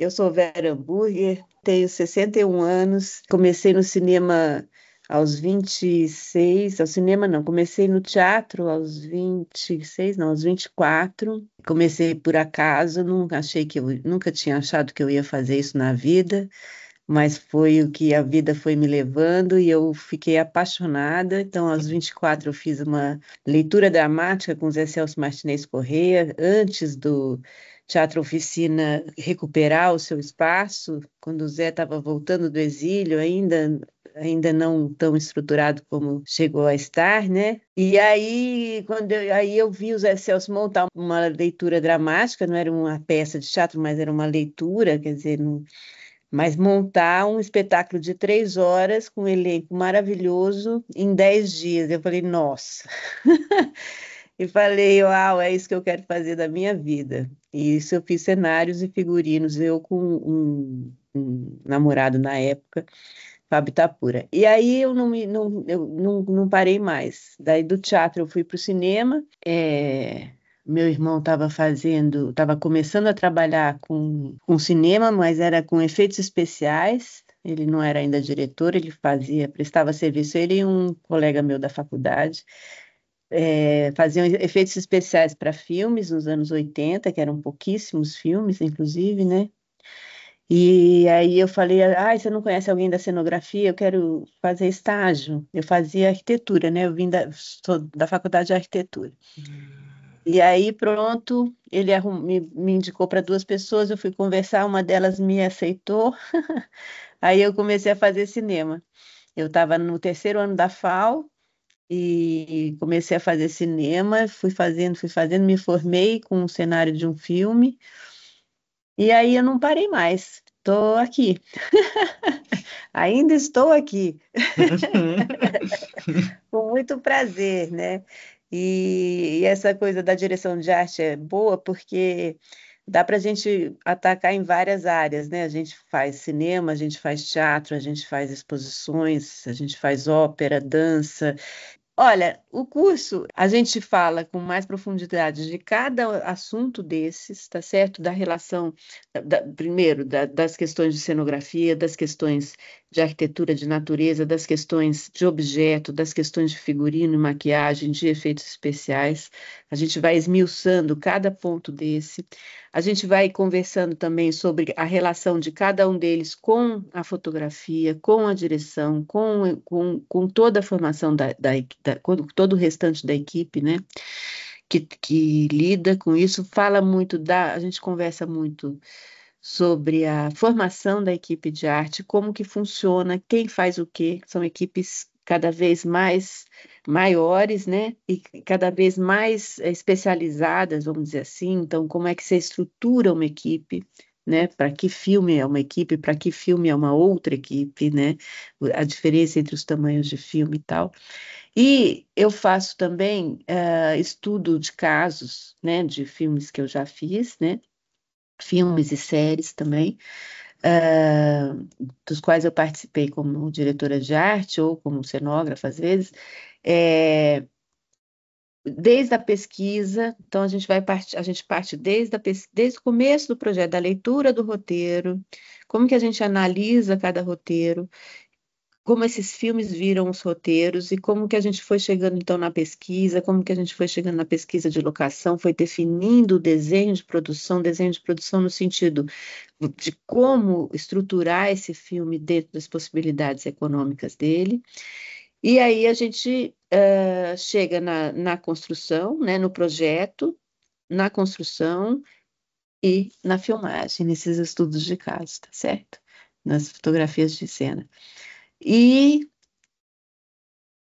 Eu sou Vera Hambúrguer, tenho 61 anos, comecei no cinema aos 26, ao cinema não, comecei no teatro aos 26, não, aos 24. Comecei por acaso, nunca tinha achado que eu ia fazer isso na vida, mas foi o que a vida foi me levando e eu fiquei apaixonada. Então, aos 24 eu fiz uma leitura dramática com Zé Celso Martinez Corrêa, antes do Teatro Oficina recuperar o seu espaço, quando o Zé estava voltando do exílio, ainda não tão estruturado como chegou a estar, né? E aí, aí eu vi o Zé Celso montar uma leitura dramática, não era uma peça de teatro, mas era uma leitura, quer dizer, mas montar um espetáculo de 3 horas com um elenco maravilhoso em 10 dias. Eu falei, nossa. E falei, uau, é isso que eu quero fazer da minha vida. E isso eu fiz cenários e figurinos, eu com um namorado na época, Fábio Tapura. E aí eu não parei mais. Daí do teatro eu fui para o cinema. Meu irmão estava começando a trabalhar com cinema, mas era com efeitos especiais. Ele não era ainda diretor, ele prestava serviço, ele e um colega meu da faculdade faziam efeitos especiais para filmes nos anos 80, que eram pouquíssimos filmes, inclusive, né? E aí eu falei, você não conhece alguém da cenografia? Eu quero fazer estágio. Eu fazia arquitetura, né? Sou da faculdade de arquitetura. E aí, pronto, ele me indicou para duas pessoas, eu fui conversar, uma delas me aceitou, aí eu comecei a fazer cinema. Eu estava no terceiro ano da FAO e comecei a fazer cinema, fui fazendo, me formei com o cenário de um filme, e aí eu não parei mais. Estou aqui, ainda estou aqui, com muito prazer, né? E essa coisa da direção de arte é boa porque dá para a gente atacar em várias áreas, né? A gente faz cinema, a gente faz teatro, a gente faz exposições, a gente faz ópera, dança. Olha, o curso a gente fala com mais profundidade de cada assunto desses, tá certo? Da relação, primeiro, das questões de cenografia, das questões de arquitetura de natureza, das questões de objeto, das questões de figurino e maquiagem, de efeitos especiais. A gente vai esmiuçando cada ponto desse. A gente vai conversando também sobre a relação de cada um deles com a fotografia, com a direção, com toda a formação com todo o restante da equipe, né? Que lida com isso, a gente conversa muito sobre a formação da equipe de arte, como que funciona, quem faz o quê. São equipes cada vez mais maiores, né? E cada vez mais especializadas, vamos dizer assim. Então, como é que se estrutura uma equipe, né? Para que filme é uma equipe, para que filme é uma outra equipe, né? A diferença entre os tamanhos de filme e tal. E eu faço também estudo de casos, né? De filmes que eu já fiz, né? Filmes e séries também, ah, dos quais eu participei como diretora de arte ou como cenógrafa, às vezes, é, desde a pesquisa, então a gente parte desde o começo do projeto, da leitura do roteiro, como que a gente analisa cada roteiro, como esses filmes viram os roteiros e como que a gente foi chegando então na pesquisa, como que a gente foi chegando na pesquisa de locação, foi definindo o desenho de produção no sentido de como estruturar esse filme dentro das possibilidades econômicas dele. E aí a gente chega na construção, né, no projeto, na construção e na filmagem, nesses estudos de caso, tá certo? Nas fotografias de cena. E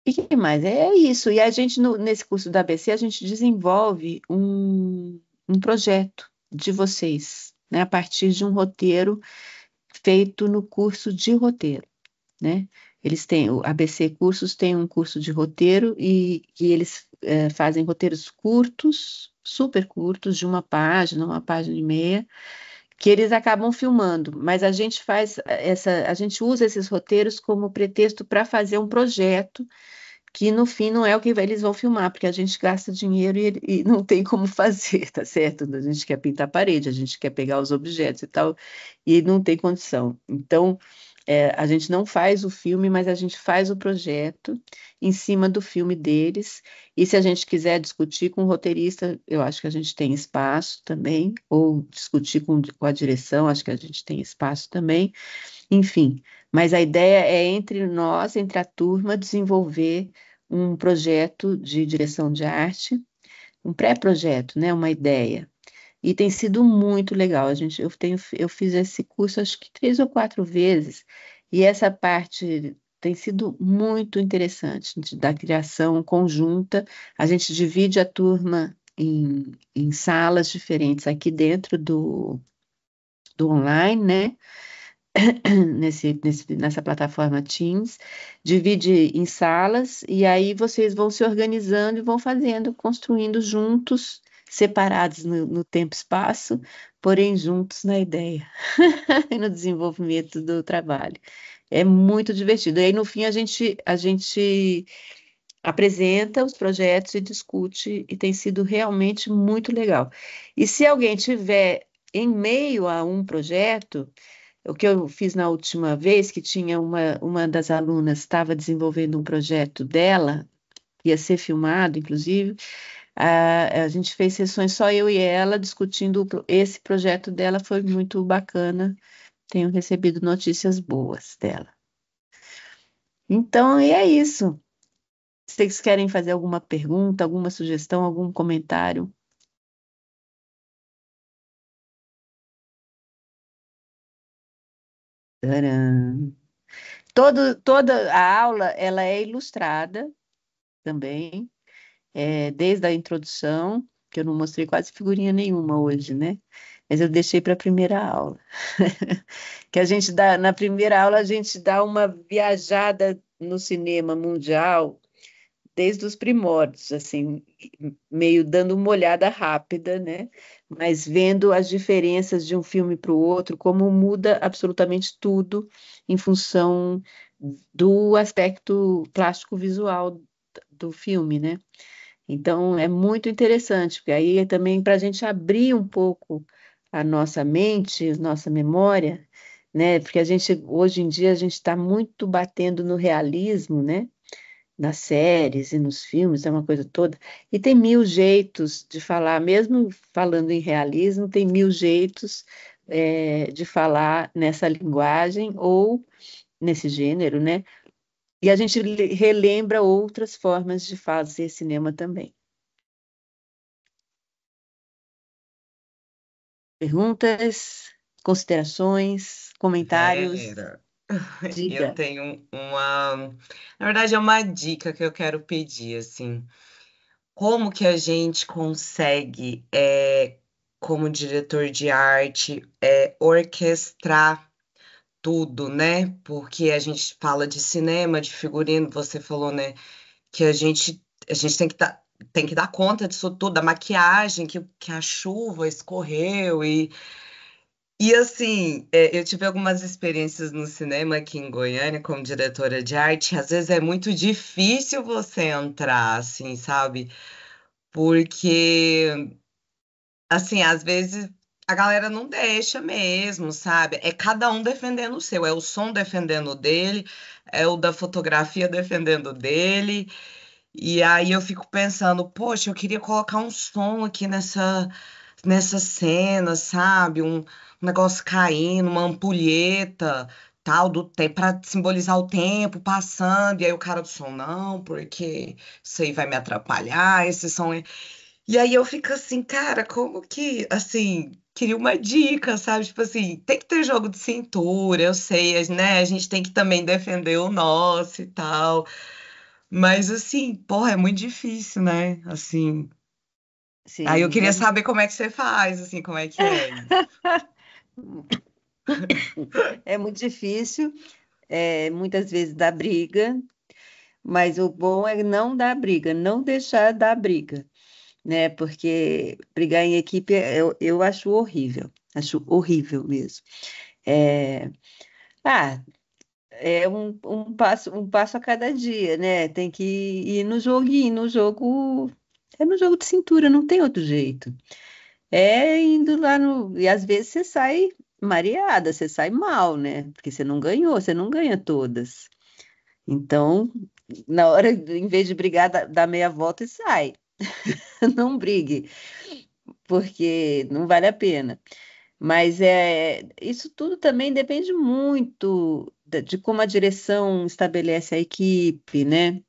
E que mais? É isso. E a gente, nesse curso da ABC, a gente desenvolve um projeto de vocês, né, a partir de um roteiro feito no curso de roteiro, né? Eles têm, o ABC Cursos tem um curso de roteiro e eles fazem roteiros curtos, super curtos, de uma página e meia, que eles acabam filmando, mas a gente usa esses roteiros como pretexto para fazer um projeto que no fim não é o que eles vão filmar, porque a gente gasta dinheiro e não tem como fazer, tá certo? A gente quer pintar a parede, a gente quer pegar os objetos e tal, e não tem condição. Então, a gente não faz o filme, mas a gente faz o projeto em cima do filme deles. E se a gente quiser discutir com o roteirista, eu acho que a gente tem espaço também, ou discutir com a direção, acho que a gente tem espaço também. Enfim, mas a ideia é entre nós, entre a turma, desenvolver um projeto de direção de arte, um pré-projeto, né, uma ideia. E tem sido muito legal. Eu fiz esse curso acho que 3 ou 4 vezes, e essa parte tem sido muito interessante da criação conjunta. A gente divide a turma em salas diferentes aqui dentro do online, né? Nessa plataforma Teams, divide em salas e aí vocês vão se organizando e vão fazendo, construindo juntos, separados no tempo e espaço, porém juntos na ideia e no desenvolvimento do trabalho. É muito divertido. E aí, no fim, a gente apresenta os projetos e discute, e tem sido realmente muito legal. E se alguém tiver em meio a um projeto, o que eu fiz na última vez, que tinha uma das alunas estava desenvolvendo um projeto dela, ia ser filmado, inclusive, a gente fez sessões só eu e ela discutindo esse projeto dela, foi muito bacana. Tenho recebido notícias boas dela. Então, e é isso. Vocês querem fazer alguma pergunta, alguma sugestão, algum comentário? Tcharam. Toda a aula ela é ilustrada também. Desde a introdução, que eu não mostrei quase figurinha nenhuma hoje, né? Mas eu deixei para a primeira aula. Que a gente dá, na primeira aula a gente dá uma viajada no cinema mundial desde os primórdios, assim, meio dando uma olhada rápida, né? Mas vendo as diferenças de um filme para o outro, como muda absolutamente tudo em função do aspecto plástico visual do filme, né? Então, é muito interessante, porque aí é também para a gente abrir um pouco a nossa mente, nossa memória, né? Porque hoje em dia, a gente está muito batendo no realismo, né? Nas séries e nos filmes, é uma coisa toda. E tem mil jeitos de falar, mesmo falando em realismo, tem mil jeitos, de falar nessa linguagem ou nesse gênero, né? E a gente relembra outras formas de fazer cinema também. Perguntas, considerações, comentários? Vera, eu Diga. tenho uma. Na verdade, é uma dica que eu quero pedir, assim. Como que a gente consegue, como diretor de arte, orquestrar tudo, né? Porque a gente fala de cinema, de figurino, você falou, né, que a gente tem que dar conta disso tudo, da maquiagem, que a chuva escorreu e assim, eu tive algumas experiências no cinema aqui em Goiânia como diretora de arte. Às vezes é muito difícil você entrar, assim, sabe? Porque, assim, às vezes a galera não deixa mesmo, sabe? É cada um defendendo o seu. É o som defendendo o dele, é o da fotografia defendendo o dele. E aí eu fico pensando, poxa, eu queria colocar um som aqui nessa cena, sabe? Um negócio caindo, uma ampulheta, tal, do tempo, para simbolizar o tempo passando. E aí o cara do som, não, porque isso aí vai me atrapalhar, esse som. E aí eu fico assim, cara, como que, assim, queria uma dica, sabe? Tipo assim, tem que ter jogo de cintura, eu sei, né? A gente tem que também defender o nosso e tal. Mas assim, porra, é muito difícil, né? Assim. Aí eu Sim, queria saber como é que você faz, assim, como é que é isso. é muito difícil, muitas vezes dá briga, mas o bom é não dar briga, não deixar dar briga, né? Porque brigar em equipe eu acho horrível mesmo. É, ah, é um passo a cada dia, né? Tem que ir no joguinho, é no jogo de cintura, não tem outro jeito. É indo lá no. E às vezes você sai mareada, você sai mal, né? Porque você não ganhou, você não ganha todas. Então, na hora, em vez de brigar, dá meia volta e sai. Não brigue, porque não vale a pena. Mas isso tudo também depende muito de como a direção estabelece a equipe, né?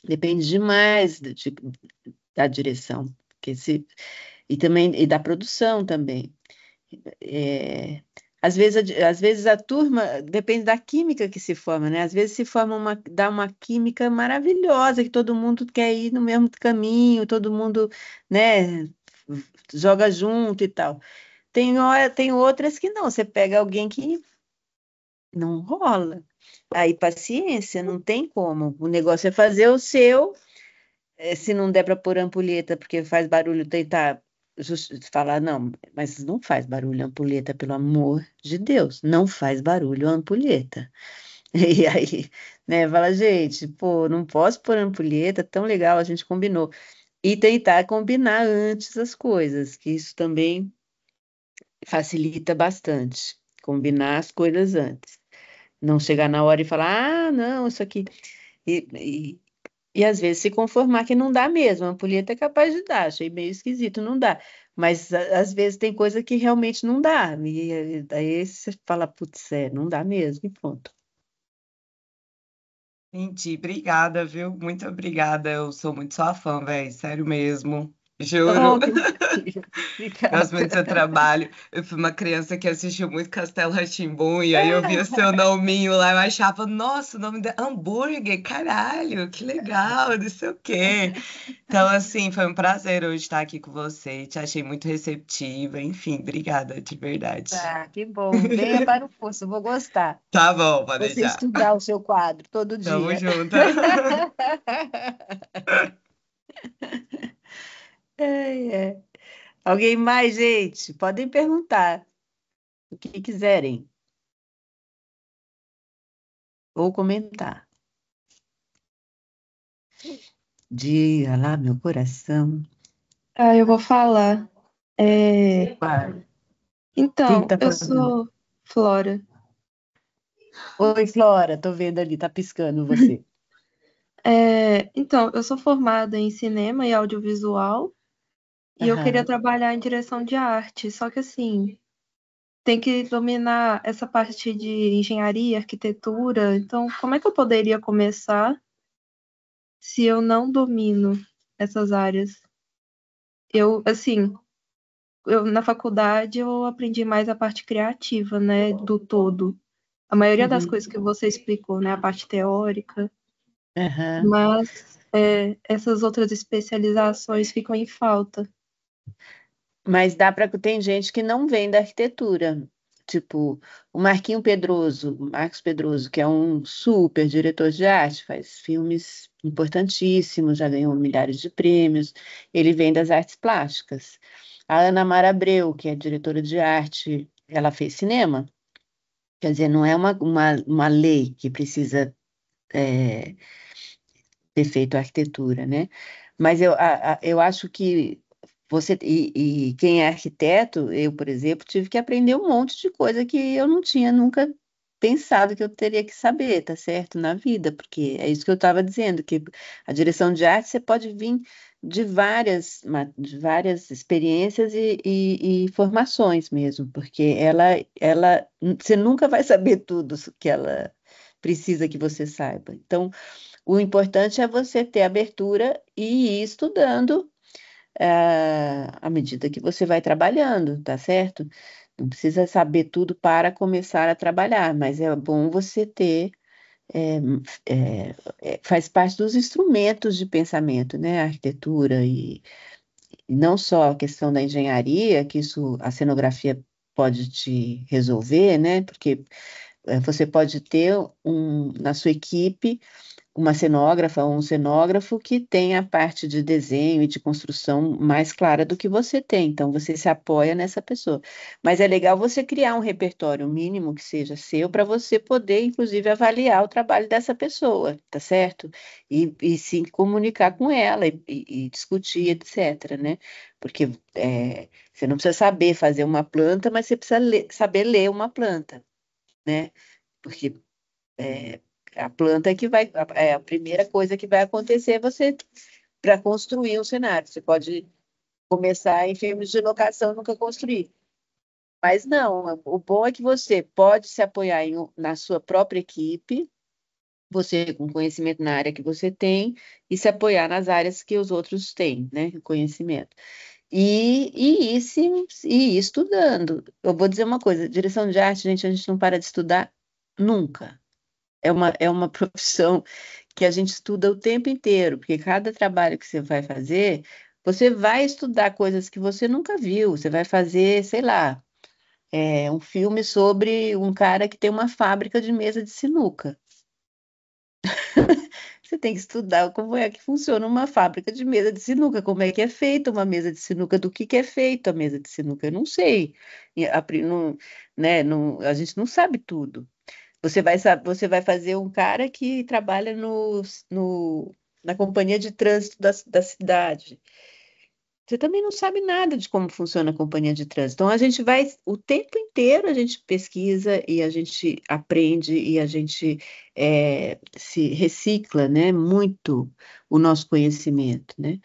Depende demais da direção, porque e também e da produção também. É, às vezes a turma depende da química que se forma, né? Às vezes se forma dá uma química maravilhosa, que todo mundo quer ir no mesmo caminho, todo mundo, né, joga junto e tal. Tem outras que não, você pega alguém que não rola. Aí, paciência, não tem como. O negócio é fazer o seu. Se não der para pôr ampulheta porque faz barulho, tentar falar, não, mas não faz barulho a ampulheta, pelo amor de Deus, não faz barulho a ampulheta. E aí, né, fala, gente, pô, não posso pôr ampulheta, tão legal, a gente combinou. E tentar combinar antes as coisas, que isso também facilita bastante. Combinar as coisas antes. Não chegar na hora e falar, ah, não, isso aqui. E, e, e às vezes se conformar que não dá mesmo. A ampulheta é capaz de dar, achei meio esquisito, não dá. Mas às vezes tem coisa que realmente não dá. E daí você fala, putz, não dá mesmo, e pronto. Entendi, obrigada, viu? Muito obrigada. Eu sou muito sua fã, velho. Sério mesmo. Juro. Oh, que maravilha. Gosto muito do seu Obrigada. trabalho. Eu fui uma criança que assistiu muito Castelo rá e aí eu via seu nominho lá, eu achava, nossa, o nome da hambúrguer, caralho, que legal, não sei o quê. Então, assim, foi um prazer hoje estar aqui com você. Te achei muito receptiva. Enfim, obrigada, de verdade. Ah, que bom. Venha para o curso, vou gostar. Tá bom, pode Você deixar. estudar o seu quadro todo Tamo dia. junto. É. Alguém mais, gente? Podem perguntar o que quiserem ou comentar. Diga lá, meu coração. Ah, eu vou falar. É, Vai. Quem que Então, tá eu falando? sou Flora. Oi, Flora, tô vendo ali, tá piscando você. Então, eu sou formada em cinema e audiovisual e eu queria Aham. trabalhar em direção de arte, só que assim, tem que dominar essa parte de engenharia, arquitetura. Então, como é que eu poderia começar se eu não domino essas áreas? Eu, assim, na faculdade eu aprendi mais a parte criativa, né, do todo. A maioria das Uhum. coisas que você explicou, né, a parte teórica, Aham. mas essas outras especializações ficam em falta. Mas tem gente que não vem da arquitetura. Tipo, o Marcos Pedroso, que é um super diretor de arte, faz filmes importantíssimos, já ganhou milhares de prêmios. Ele vem das artes plásticas. A Ana Mara Abreu, que é diretora de arte, ela fez cinema. Quer dizer, não é uma lei que precisa é, ter feito arquitetura, né? Mas eu acho que e quem é arquiteto, eu, por exemplo, tive que aprender um monte de coisa que eu não tinha nunca pensado que eu teria que saber, tá certo? Na vida, porque é isso que eu estava dizendo, que a direção de arte você pode vir de várias experiências e formações mesmo, porque você nunca vai saber tudo que ela precisa que você saiba. Então, o importante é você ter abertura e ir estudando à medida que você vai trabalhando, tá certo? Não precisa saber tudo para começar a trabalhar, mas é bom você ter, é, faz parte dos instrumentos de pensamento, né? A arquitetura e não só a questão da engenharia, que isso a cenografia pode te resolver, né? Porque você pode ter na sua equipe uma cenógrafa ou um cenógrafo que tem a parte de desenho e de construção mais clara do que você tem. Então, você se apoia nessa pessoa. Mas é legal você criar um repertório mínimo que seja seu para você poder, inclusive, avaliar o trabalho dessa pessoa, tá certo? E se comunicar com ela e discutir, etc., né? Porque você não precisa saber fazer uma planta, mas você precisa saber ler uma planta, né? Porque é, a planta é que vai, é a primeira coisa que vai acontecer você para construir um cenário. Você pode começar em filmes de locação e nunca construir. Mas não, o bom é que você pode se apoiar na sua própria equipe, você com conhecimento na área que você tem, e se apoiar nas áreas que os outros têm, né? Conhecimento. E ir estudando. Eu vou dizer uma coisa: direção de arte, gente, a gente não para de estudar nunca. É uma profissão que a gente estuda o tempo inteiro, porque cada trabalho que você vai fazer, você vai estudar coisas que você nunca viu. Você vai fazer, sei lá, um filme sobre um cara que tem uma fábrica de mesa de sinuca. Você tem que estudar como é que funciona uma fábrica de mesa de sinuca, como é que é feita uma mesa de sinuca, do que é feita a mesa de sinuca. Eu não sei. Né, a gente não sabe tudo. Você vai fazer um cara que trabalha na companhia de trânsito da cidade. Você também não sabe nada de como funciona a companhia de trânsito. Então, a gente vai, o tempo inteiro a gente pesquisa e a gente aprende e a gente se recicla, né, muito o nosso conhecimento, né?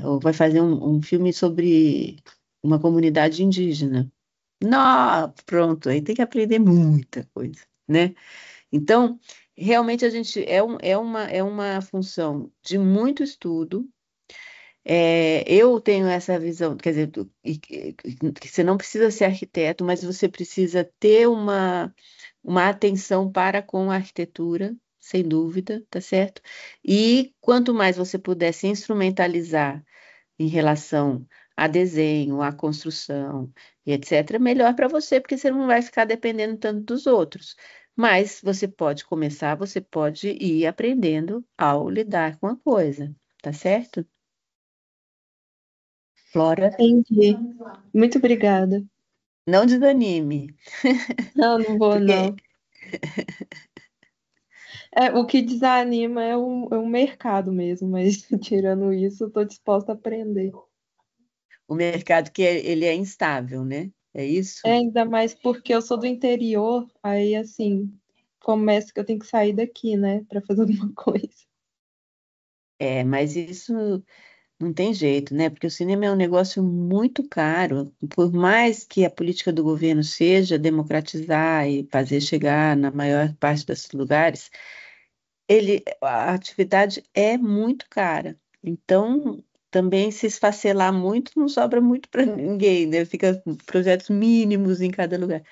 Ou vai fazer um filme sobre uma comunidade indígena. Não, pronto, aí tem que aprender muita coisa, né? Então, realmente a gente é uma função de muito estudo. Eu tenho essa visão, quer dizer, que você não precisa ser arquiteto, mas você precisa ter uma atenção para com a arquitetura, sem dúvida, tá certo? E quanto mais você puder se instrumentalizar em relação a desenho, a construção e etc., melhor para você, porque você não vai ficar dependendo tanto dos outros. Mas você pode começar, você pode ir aprendendo ao lidar com a coisa, tá certo? Flora, Entendi. Muito obrigada. não desanime, Não, não vou, porque não. O que desanima é o mercado mesmo, mas tirando isso, eu tô disposta a aprender. o mercado ele é instável, né? É isso? Ainda mais porque eu sou do interior, aí assim, começa que eu tenho que sair daqui, né, pra fazer alguma coisa. Mas isso não tem jeito, né? Porque o cinema é um negócio muito caro. Por mais que a política do governo seja democratizar e fazer chegar na maior parte dos lugares, a atividade é muito cara. Então, também se esfacelar muito, não sobra muito para ninguém, né? Fica projetos mínimos em cada lugar.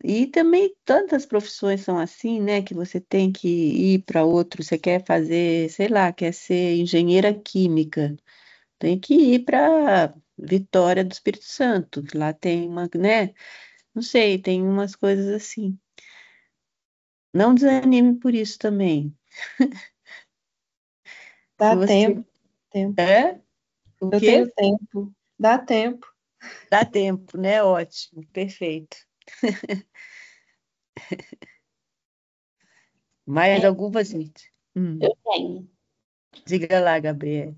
E também tantas profissões são assim, né? Que você tem que ir para outro. Você quer fazer, sei lá, quer ser engenheira química. Tem que ir para Vitória do Espírito Santo, que lá tem uma, né? Não sei, tem umas coisas assim. Não desanime por isso também. Se Dá você tempo, tempo. é, o Eu tenho quê? tempo. Dá tempo. Dá tempo, né? Ótimo, perfeito. Mais É, alguma, gente? eu tenho. Diga lá, Gabriel.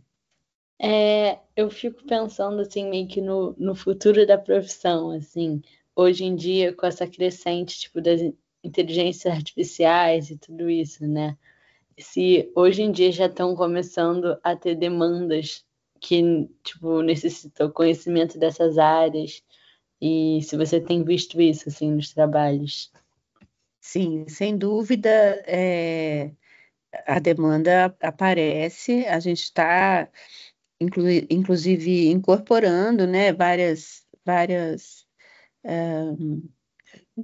Eu fico pensando assim meio que no futuro da profissão, assim, hoje em dia com essa crescente tipo das inteligências artificiais e tudo isso, né? Se hoje em dia já estão começando a ter demandas que tipo necessitam conhecimento dessas áreas e se você tem visto isso assim nos trabalhos. Sim, sem dúvida, a demanda aparece, a gente está, inclusive, incorporando, né,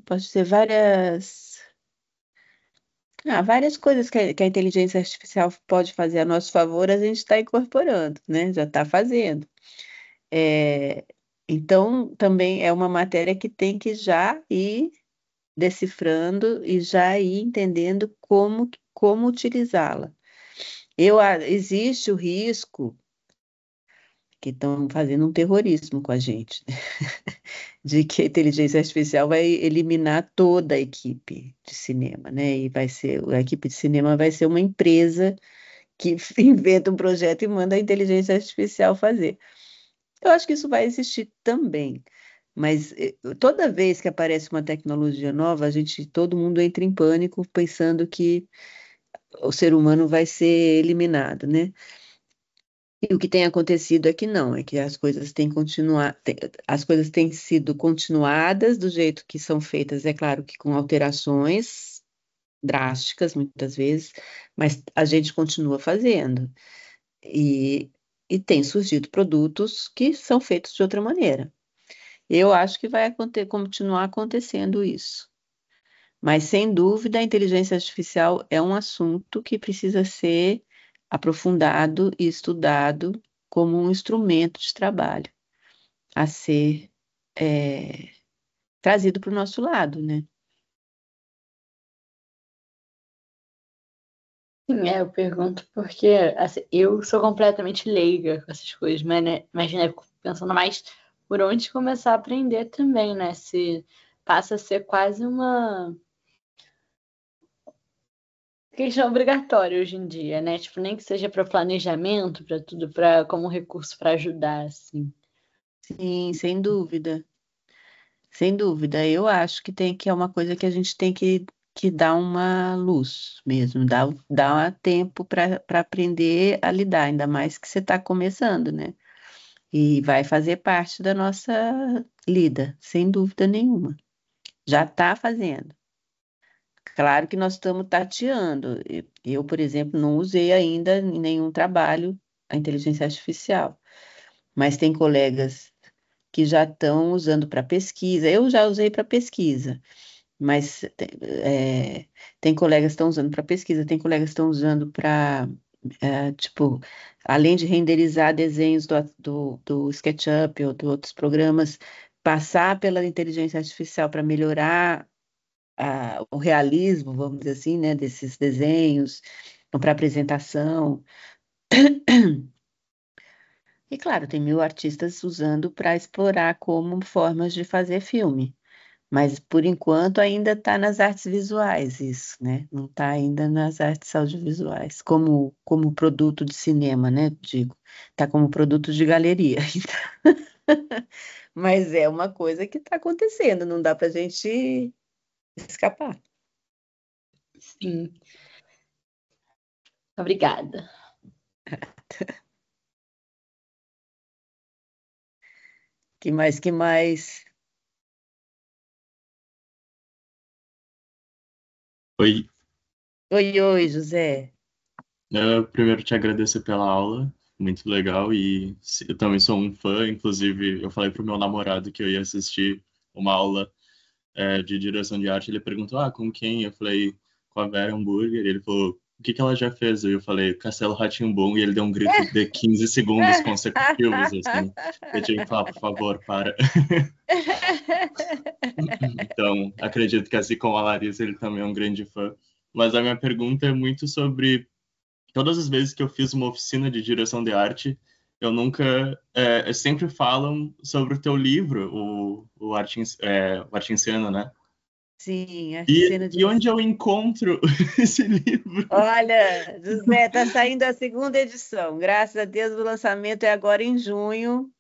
posso dizer, várias coisas que a inteligência artificial pode fazer a nosso favor, a gente está incorporando, né, já está fazendo. É, então, também é uma matéria que tem que já ir decifrando e já ir entendendo como utilizá-la. Existe o risco que estão fazendo um terrorismo com a gente, né? De que a inteligência artificial vai eliminar toda a equipe de cinema, né? E a equipe de cinema vai ser uma empresa que inventa um projeto e manda a inteligência artificial fazer. Eu acho que isso vai existir também, mas toda vez que aparece uma tecnologia nova, todo mundo entra em pânico pensando que o ser humano vai ser eliminado, né? E o que tem acontecido é que não, é que as coisas têm sido continuadas do jeito que são feitas, é claro que com alterações drásticas, muitas vezes, mas a gente continua fazendo. E tem surgido produtos que são feitos de outra maneira. Eu acho que vai continuar acontecendo isso. Mas, sem dúvida, a inteligência artificial é um assunto que precisa ser aprofundado e estudado como um instrumento de trabalho a ser trazido para o nosso lado, né? Sim, eu pergunto porque assim, eu sou completamente leiga com essas coisas, mas né, imagina, eu fico pensando mais por onde começar a aprender também, né? Se passa a ser quase uma questão obrigatória hoje em dia, né? Tipo, nem que seja para planejamento, para tudo, para como recurso para ajudar, assim. Sim, sem dúvida. Sem dúvida. Eu acho que é uma coisa que a gente tem que dar uma luz mesmo, dar tempo para aprender a lidar, ainda mais que você está começando, né? E vai fazer parte da nossa lida, sem dúvida nenhuma. Já está fazendo. Claro que nós estamos tateando. Eu, por exemplo, não usei ainda em nenhum trabalho a inteligência artificial, mas tem colegas que já estão usando para pesquisa. Eu já usei para pesquisa, mas tem colegas que estão usando para pesquisa, tem colegas que estão usando para, tipo, além de renderizar desenhos do SketchUp ou de outros programas, passar pela inteligência artificial para melhorar o realismo, vamos dizer assim, né, desses desenhos, para apresentação. E claro, tem mil artistas usando para explorar como formas de fazer filme. Mas por enquanto ainda está nas artes visuais isso, né? Não está ainda nas artes audiovisuais, como produto de cinema, né? Digo, está como produto de galeria. Mas é uma coisa que está acontecendo, não dá para a gente escapar. Sim. Obrigada. Que mais, que mais? Oi, Oi, oi, José. eu primeiro te agradecer pela aula, muito legal, e eu também sou um fã, inclusive eu falei pro meu namorado que eu ia assistir uma aula de direção de arte, ele perguntou, com quem? Eu falei, com a Vera Hambúrguer, e ele falou, o que que ela já fez? Eu falei, Castelo rá tim e ele deu um grito de 15 segundos consecutivos, assim, eu tive que falar, por favor, para. Então, acredito que assim como a Larissa, ele também é um grande fã. Mas a minha pergunta é muito sobre todas as vezes que eu fiz uma oficina de direção de arte, eu nunca, sempre falam sobre o teu livro, o Arte em Cena, né? Sim, arte E, cena e onde direção. eu encontro esse livro? Olha, José, está saindo a segunda edição. Graças a Deus, o lançamento é agora em junho.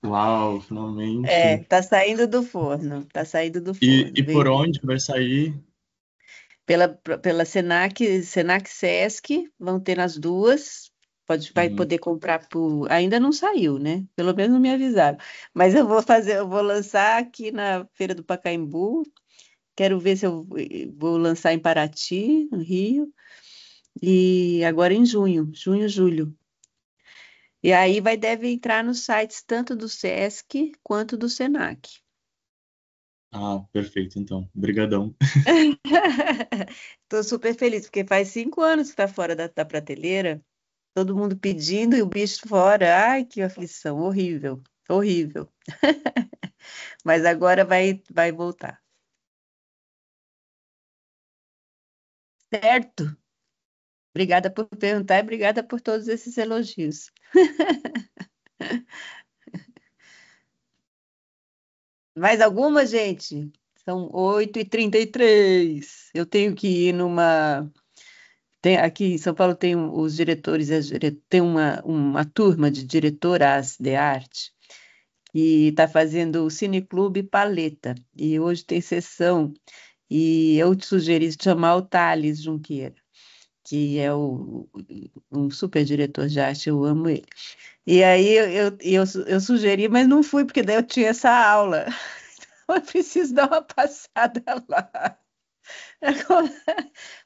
Uau, finalmente. Tá saindo do forno. Tá saindo do E forno. por onde vai sair? Pela Senac Sesc, vão ter nas duas. Vai Uhum. poder comprar por. Ainda não saiu, né? Pelo menos não me avisaram. Mas eu vou lançar aqui na Feira do Pacaembu. Quero ver se eu vou lançar em Paraty, no Rio. E agora em junho, julho. E aí deve entrar nos sites tanto do Sesc quanto do Senac. Ah, perfeito, então. Obrigadão. Estou super feliz, porque faz 5 anos que está fora da prateleira, todo mundo pedindo e o bicho fora. Ai, que aflição, horrível, horrível. Mas agora vai voltar. Certo? Obrigada por perguntar e obrigada por todos esses elogios. Mais alguma, gente? São 8h33. Eu tenho que ir numa. Aqui em São Paulo tem os diretores, tem uma turma de diretoras de arte que está fazendo o Cineclube Paleta. E hoje tem sessão. E eu te sugeri chamar o Thales Junqueira, que é um super diretor de arte, eu amo ele. E aí eu sugeri, mas não fui, porque daí eu tinha essa aula. Então eu preciso dar uma passada lá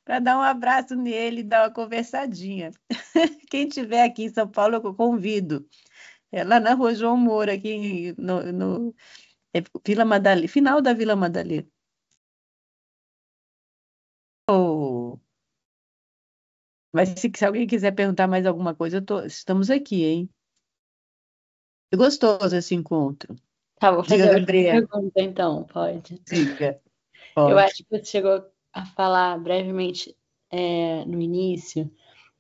para dar um abraço nele e dar uma conversadinha. Quem tiver aqui em São Paulo, eu convido. É lá na Rua João Moura, aqui é Vila Madalena, final da Vila Madalena. Oh, mas se alguém quiser perguntar mais alguma coisa, estamos aqui, hein? É gostoso esse encontro. Tá, vou Diga, fazer a última Gabriela. pergunta, então, pode. Diga. Eu Pode. acho que você chegou a falar brevemente no início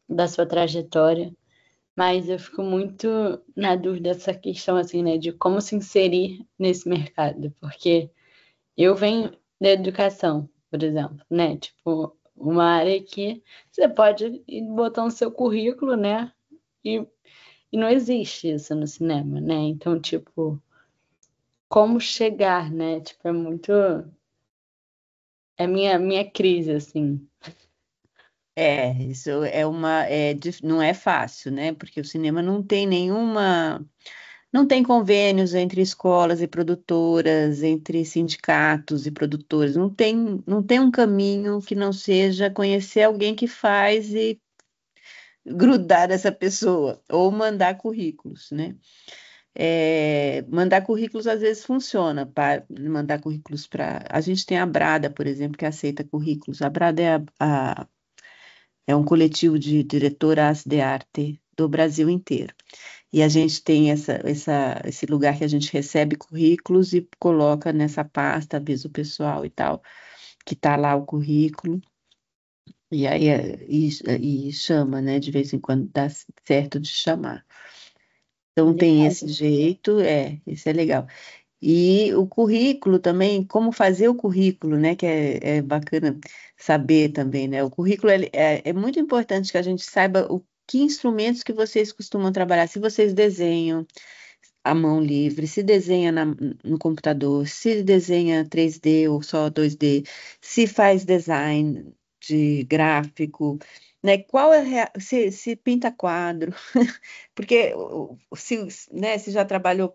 da sua trajetória, mas eu fico muito na dúvida dessa questão, assim, né, de como se inserir nesse mercado, porque eu venho da educação, por exemplo, né, tipo, uma área que você pode ir botando seu currículo, né, e, e não existe isso no cinema, né, então, tipo, como chegar, né, tipo, é muito, é minha crise, assim. Isso não é fácil, né? Porque o cinema não tem convênios entre escolas e produtoras, entre sindicatos e produtores, não tem um caminho que não seja conhecer alguém que faz e grudar essa pessoa, ou mandar currículos, né? Mandar currículos às vezes funciona, para mandar currículos para. A gente tem a Brada, por exemplo, que aceita currículos. A Brada é um coletivo de diretoras de arte do Brasil inteiro. E a gente tem esse lugar que a gente recebe currículos e coloca nessa pasta, avisa o pessoal e tal, que está lá o currículo. E aí e chama, né? De vez em quando dá certo de chamar. Então tem esse jeito, esse é legal. E o currículo também, como fazer o currículo, né? Que é bacana saber também, né? O currículo é muito importante que a gente saiba que instrumentos que vocês costumam trabalhar. Se vocês desenham à mão livre, se desenha no computador, se desenha 3D ou só 2D, se faz design de gráfico, né? Qual é se pinta quadro, porque né, se já trabalhou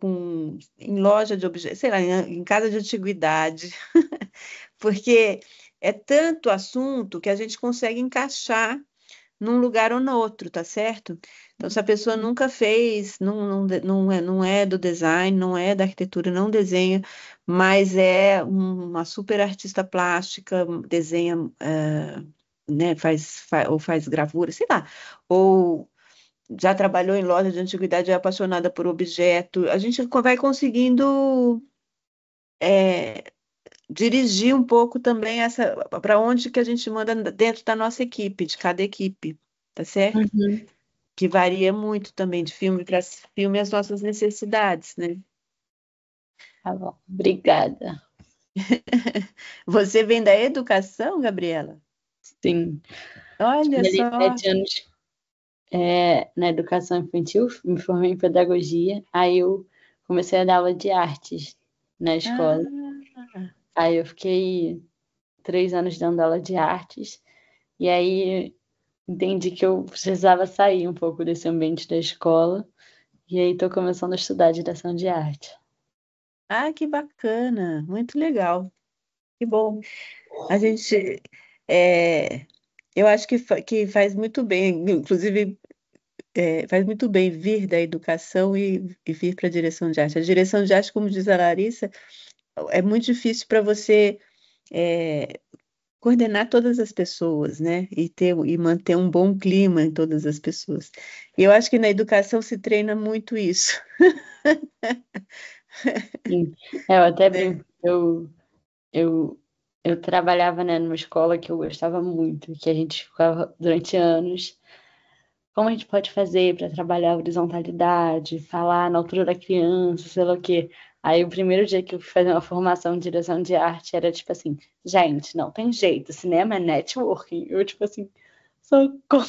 em loja de objetos, sei lá, em casa de antiguidade, porque é tanto assunto que a gente consegue encaixar num lugar ou no outro, tá certo? Então, se a pessoa nunca fez, não é do design, não é da arquitetura, não desenha, mas é uma super artista plástica, desenha, né, ou faz gravura, sei lá, ou já trabalhou em loja de antiguidade, é apaixonada por objeto, a gente vai conseguindo dirigir um pouco também essa para onde que a gente manda dentro da nossa equipe, de cada equipe, tá certo? Uhum. Que varia muito também de filme para filme as nossas necessidades, né? Tá bom, obrigada. Você vem da educação, Gabriela? Sim, Olha trabalhei só. 7 anos na educação infantil, me formei em pedagogia, aí eu comecei a dar aula de artes na escola. Ah, Aí eu fiquei 3 anos dando aula de artes, e aí entendi que eu precisava sair um pouco desse ambiente da escola, e aí estou começando a estudar direção de arte. que bacana, muito legal, que bom. A gente, é, eu acho que faz muito bem, inclusive faz muito bem vir da educação e vir para a direção de arte. A direção de arte, como diz a Larissa, é muito difícil para você é, coordenar todas as pessoas, né? E manter um bom clima em todas as pessoas. E eu acho que na educação se treina muito isso, Sim. Eu até né? brinco, eu eu trabalhava, né, numa escola que eu gostava muito, que a gente ficava durante anos. Como a gente pode fazer para trabalhar a horizontalidade, falar na altura da criança, sei lá o quê. Aí o primeiro dia que eu fui fazer uma formação de direção de arte era tipo assim, gente, não tem jeito, cinema é networking. Eu tipo assim, socorro.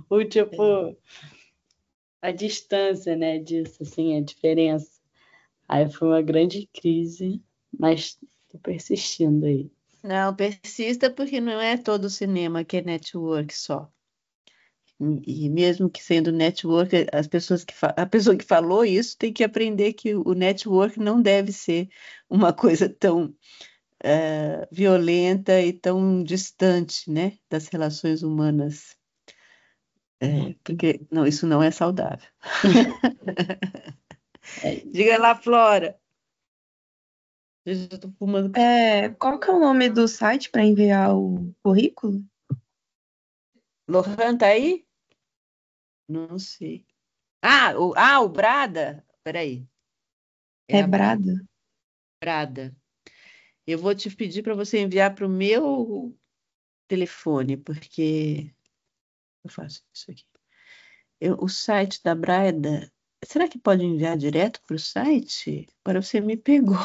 O tipo, a distância, né, disso, assim, a diferença. Aí foi uma grande crise, mas tô persistindo aí. Não, persista porque não é todo cinema que é network só. E mesmo que sendo network, a pessoa que falou isso tem que aprender que o network não deve ser uma coisa tão violenta e tão distante, né, das relações humanas. Porque não, isso não é saudável. É, Diga lá, Flora. Eu tô fumando. Qual que é o nome do site para enviar o currículo? Lohan tá aí? Não sei. O Brada? Peraí. É É a Brada? Brada. Eu vou te pedir para você enviar para o meu telefone, porque eu faço isso aqui. O site da Brada, será que pode enviar direto para o site? Agora você me pegou.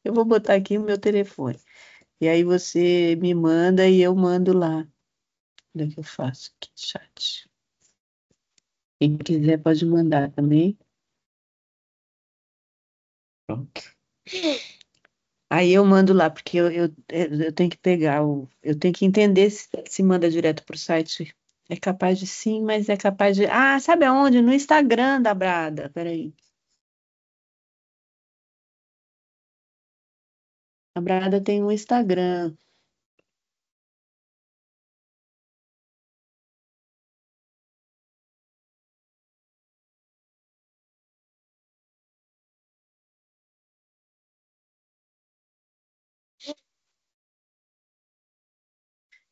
Eu vou botar aqui o meu telefone. E aí você me manda e eu mando lá. Olha o que eu faço aqui, chat. Quem quiser pode mandar também. Pronto. Aí eu mando lá, porque eu tenho que eu tenho que entender se manda direto para o site. É capaz de sim, mas é capaz de. Ah, sabe aonde? No Instagram da Brada. Peraí. A Brada tem um Instagram.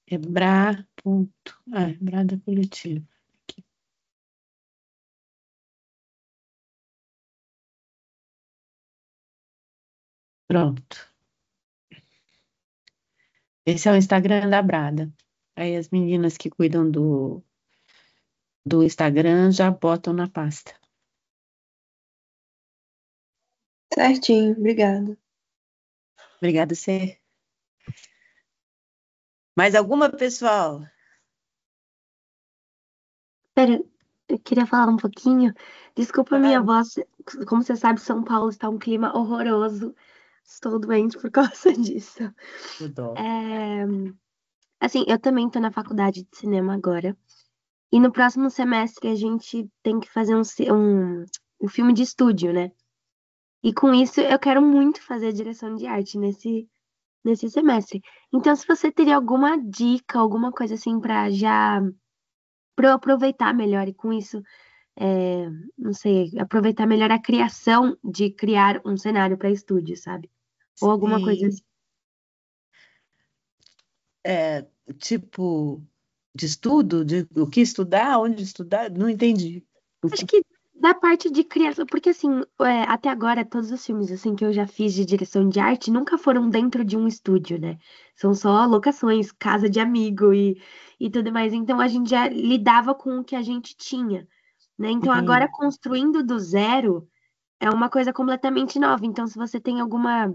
É Bra. Ponto. É Brada Coletivo. Aqui. Pronto. Esse é o Instagram da Brada. Aí as meninas que cuidam do Instagram já botam na pasta. Certinho, obrigada. Obrigada, você. Mais alguma, pessoal? Pera, eu queria falar um pouquinho. Desculpa a minha Claro. voz. Como você sabe, São Paulo está um clima horroroso. Estou doente por causa disso. O dó. É, assim, eu também estou na faculdade de cinema agora. E no próximo semestre a gente tem que fazer um filme de estúdio, né? E com isso eu quero muito fazer direção de arte nesse semestre. Então, se você teria alguma dica, alguma coisa assim para eu aproveitar melhor e com isso é, não sei, aproveitar melhor a criação de criar um cenário para estúdio, sabe? Ou alguma coisa Sim. assim. É, tipo, de estudo, de o que estudar, onde estudar, não entendi. Acho que da parte de criação, porque assim, até agora todos os filmes assim que eu já fiz de direção de arte nunca foram dentro de um estúdio, né? São só locações, casa de amigo e tudo mais. Então a gente já lidava com o que a gente tinha, né? Então agora Sim. construindo do zero é uma coisa completamente nova. Então se você tem alguma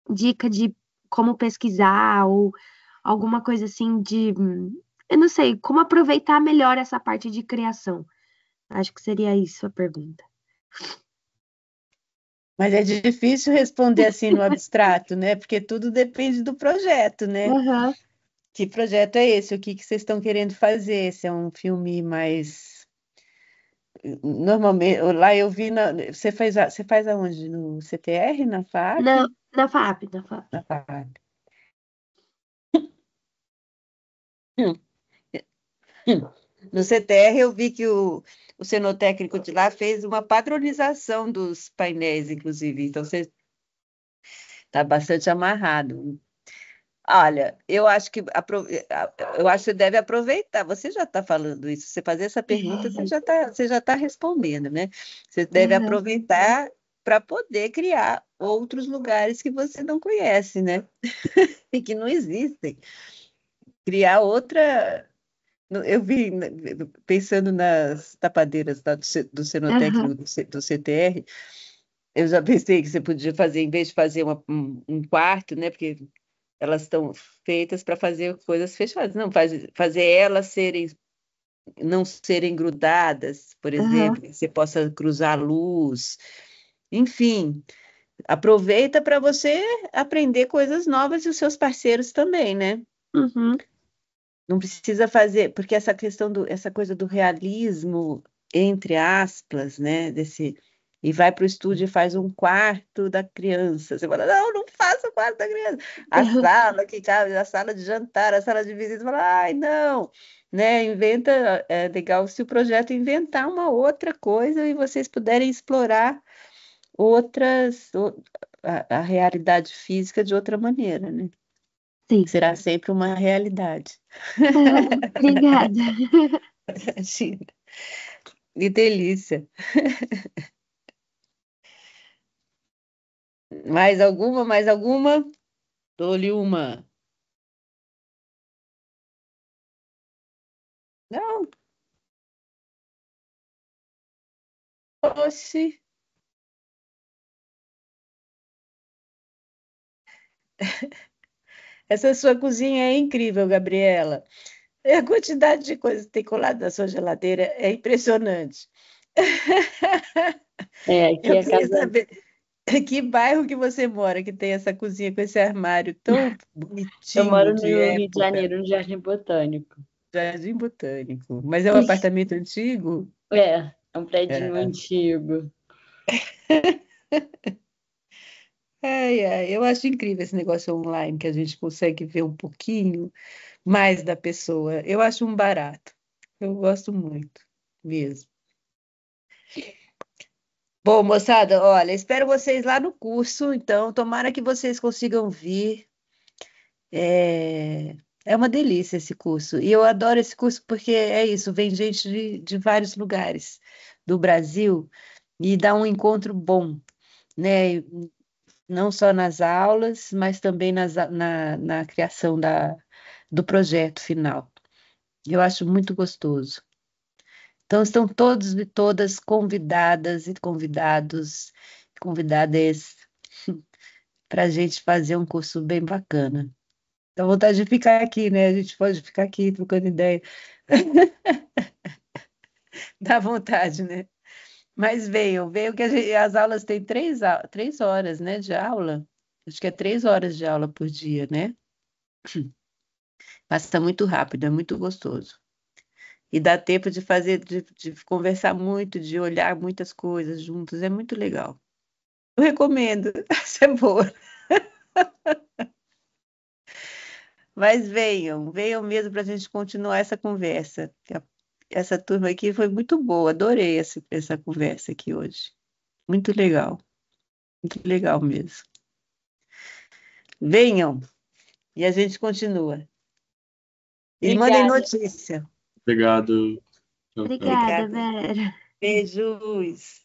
dica de como pesquisar ou alguma coisa assim eu não sei, como aproveitar melhor essa parte de criação. Acho que seria isso a pergunta. Mas é difícil responder assim no abstrato, né? Porque tudo depende do projeto, né? Aham. Que projeto é esse? O que que vocês estão querendo fazer? Se é um filme mais. Normalmente, lá eu vi. Você faz aonde? No CTR, na Na, FAP? na FAP, na FAP. Na FAP. No CTR eu vi que o cenotécnico de lá fez uma padronização dos painéis, inclusive. Então você está bastante amarrado. Olha, eu acho que você deve aproveitar. Você já está falando isso. Você fazer essa pergunta, você já está respondendo, né? Você deve Aham. aproveitar para poder criar outros lugares que você não conhece, né? E que não existem. Criar outra. Eu vi, né, pensando nas tapadeiras lá do Cenotec, Aham. do CTR, eu já pensei que você podia fazer, em vez de fazer um quarto, né? Porque elas estão feitas para fazer coisas fechadas. Não, fazer elas não serem grudadas, por Aham. exemplo, que você possa cruzar a luz. Enfim, aproveita para você aprender coisas novas e os seus parceiros também, né? Uhum. Não precisa fazer, porque essa coisa do realismo, entre aspas, né? E vai para o estúdio e faz um quarto da criança. Você fala, não, não faça o quarto da criança. A sala que cabe, a sala de jantar, a sala de visita, você fala, ai, não. Né? Inventa, é legal se o projeto inventar uma outra coisa e vocês puderem explorar outras, a realidade física de outra maneira, né? Sim. Será sempre uma realidade. Obrigada. Imagina. Que delícia. Mais alguma? Mais alguma? Dou-lhe uma. Não, oxe. Essa sua cozinha é incrível, Gabriela. A quantidade de coisas que tem colado na sua geladeira é impressionante. Aqui Eu é queria casa. saber que bairro que você mora que tem essa cozinha com esse armário tão Eu bonitinho moro de no Rio de época, Janeiro, no Jardim Botânico. Jardim Botânico. Mas é um apartamento antigo? É um predinho É. antigo. Ai, ai, eu acho incrível esse negócio online que a gente consegue ver um pouquinho mais da pessoa. Eu acho um barato. Eu gosto muito, mesmo. Bom, moçada, olha, espero vocês lá no curso, então, tomara que vocês consigam vir. É, é uma delícia esse curso. E eu adoro esse curso porque é isso, vem gente de vários lugares do Brasil e dá um encontro bom, né? Não só nas aulas, mas também na criação do projeto final. Eu acho muito gostoso. Então, estão todos e todas convidadas e convidadas para a gente fazer um curso bem bacana. Dá vontade de ficar aqui, né? A gente pode ficar aqui trocando ideia. Dá vontade, né? Mas venham que as aulas têm 3 horas, né, de aula. Acho que é 3 horas de aula por dia, né? Passa muito rápido, é muito gostoso. E dá tempo de fazer, de conversar muito, de olhar muitas coisas juntos, é muito legal. Eu recomendo, essa é boa. Mas venham mesmo para a gente continuar essa conversa. Essa turma aqui foi muito boa, adorei essa conversa aqui hoje. Muito legal mesmo. Venham e a gente continua. E mandem Obrigada. notícia. Obrigado. Tchau, tchau. Obrigada, Obrigada. Vera. Beijos.